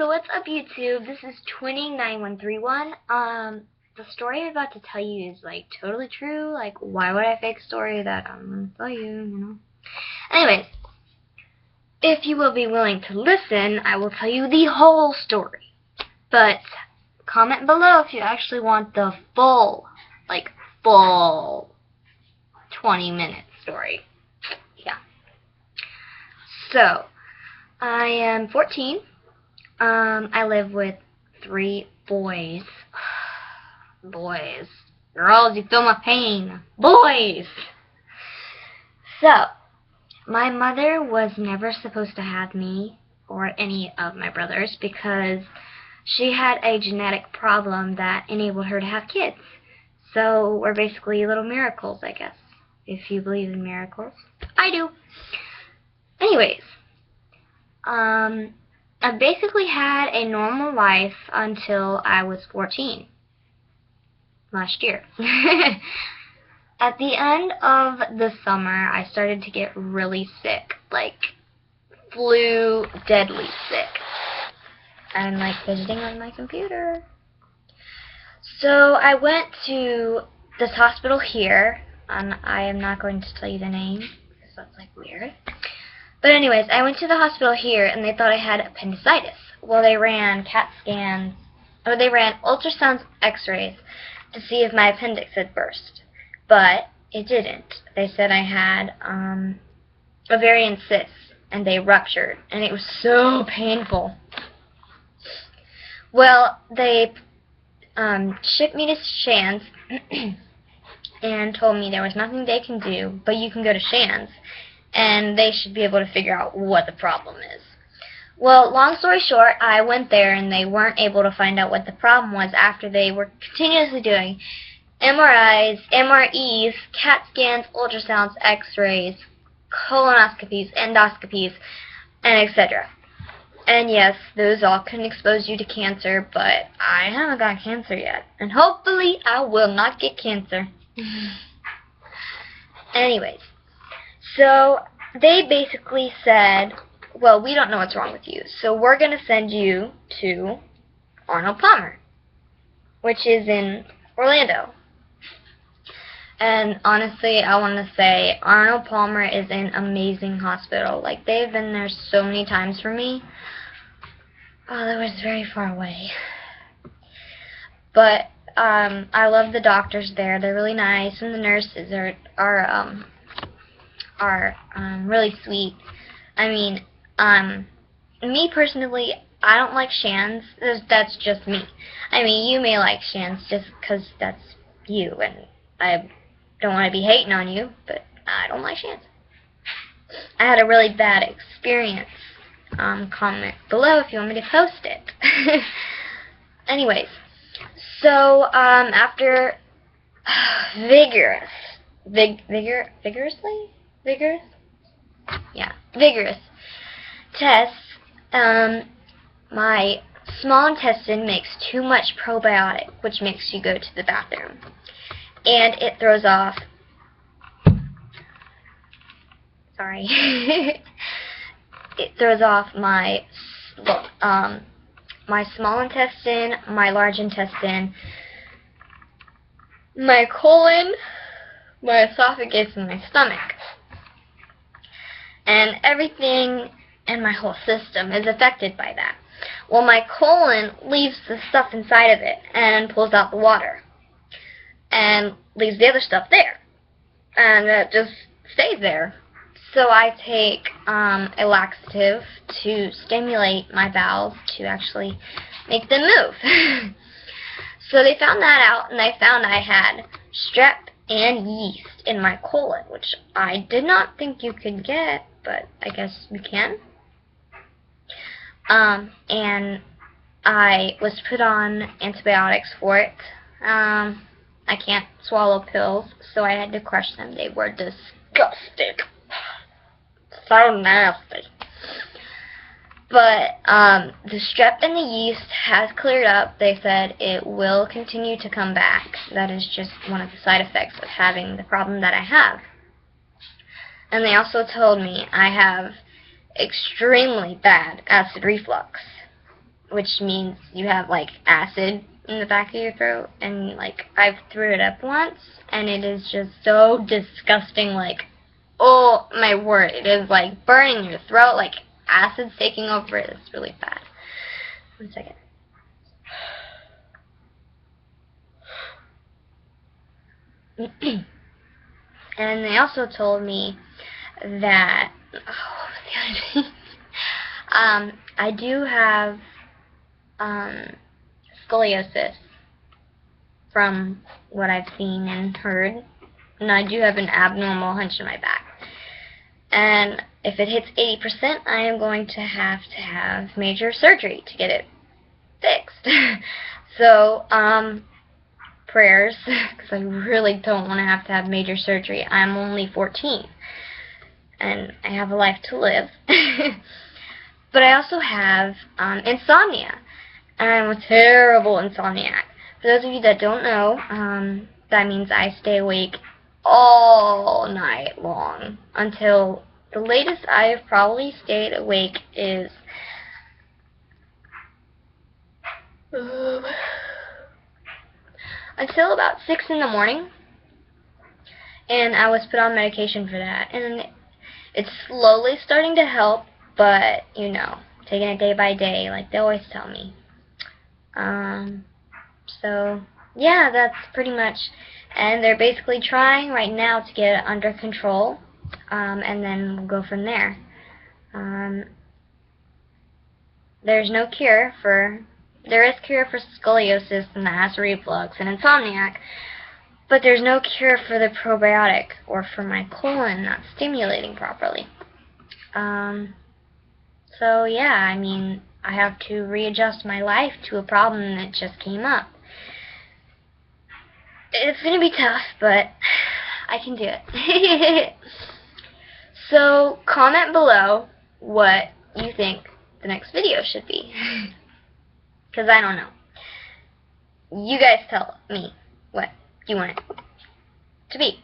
So what's up, YouTube? This is 29131. The story I'm about to tell you is like totally true. Like, why would I fake a story that I'm gonna tell you, you know? Anyways, if you will be willing to listen, I will tell you the whole story. But comment below if you actually want the full 20-minute story. Yeah. So, I am 14. I live with 3 boys. Boys. Girls, you feel my pain. Boys! So, my mother was never supposed to have me or any of my brothers because she had a genetic problem that enabled her to have kids. So, we're basically little miracles, I guess, if you believe in miracles. I do. Anyways, I basically had a normal life until I was 14. Last year. At the end of the summer, I started to get really sick. Like, flu, deadly sick. I'm like fidgeting on my computer. So I went to this hospital here, and I am not going to tell you the name, because that's like weird. But anyways, I went to the hospital here, and they thought I had appendicitis. Well, they ran CAT scans, or they ran ultrasound x-rays to see if my appendix had burst. But it didn't. They said I had ovarian cysts, and they ruptured, and it was so painful. Well, they shipped me to Shands and told me there was nothing they can do, but you can go to Shands, and they should be able to figure out what the problem is. Well, long story short, I went there, and they weren't able to find out what the problem was after they were continuously doing MRIs, MREs, CAT scans, ultrasounds, x-rays, colonoscopies, endoscopies, and etc. And yes, those all can expose you to cancer, but I haven't got cancer yet. And hopefully I will not get cancer. Anyways, so they basically said, well, we don't know what's wrong with you, so we're going to send you to Arnold Palmer, which is in Orlando. And honestly, I want to say Arnold Palmer is an amazing hospital. Like, they've been there so many times for me. Oh, that was very far away. But I love the doctors there. They're really nice, and the nurses are really sweet. I mean, me personally, I don't like Shands. That's just me. I mean, you may like Shands just because that's you, and I don't want to be hating on you, but I don't like Shands. I had a really bad experience. Comment below if you want me to post it. Anyways, so after vigorous tests, my small intestine makes too much probiotic, which makes you go to the bathroom, and it throws off. Sorry. It throws off my my small intestine, my large intestine, my colon, my esophagus, and my stomach. And everything in my whole system is affected by that. Well, my colon leaves the stuff inside of it and pulls out the water and leaves the other stuff there. And it just stays there. So I take a laxative to stimulate my bowels to actually make them move. So they found that out, and they found I had strep and yeast in my colon, which I did not think you could get, but I guess you can. And I was put on antibiotics for it. I can't swallow pills, so I had to crush them. They were disgusting. So nasty. But the strep and the yeast has cleared up. They said it will continue to come back. That is just one of the side effects of having the problem that I have. And they also told me I have extremely bad acid reflux. which means you have like acid in the back of your throat, and like I've threw it up once, and it is just so disgusting. Like, oh my word, it is like burning your throat, like acid's taking over it. It's really bad. 1 second. And they also told me that I do have scoliosis from what I've seen and heard, and I do have an abnormal hunch in my back. And if it hits 80%, I am going to have major surgery to get it fixed. So, prayers, because I really don't want to have major surgery. I'm only 14, and I have a life to live. But I also have insomnia, and I'm a terrible insomniac. For those of you that don't know, that means I stay awake all night long until the latest I've probably stayed awake is until about 6 in the morning, and I was put on medication for that, and it's slowly starting to help, but you know, taking it day by day, like they always tell me. So yeah, that's pretty much, and they're basically trying right now to get it under control, and then we'll go from there. There is cure for scoliosis and the acid reflux and insomniac, but there's no cure for the probiotic or for my colon not stimulating properly. So yeah, I mean, I have to readjust my life to a problem that just came up. It's going to be tough, but I can do it. So comment below what you think the next video should be. Because I don't know. You guys tell me what you want it to be.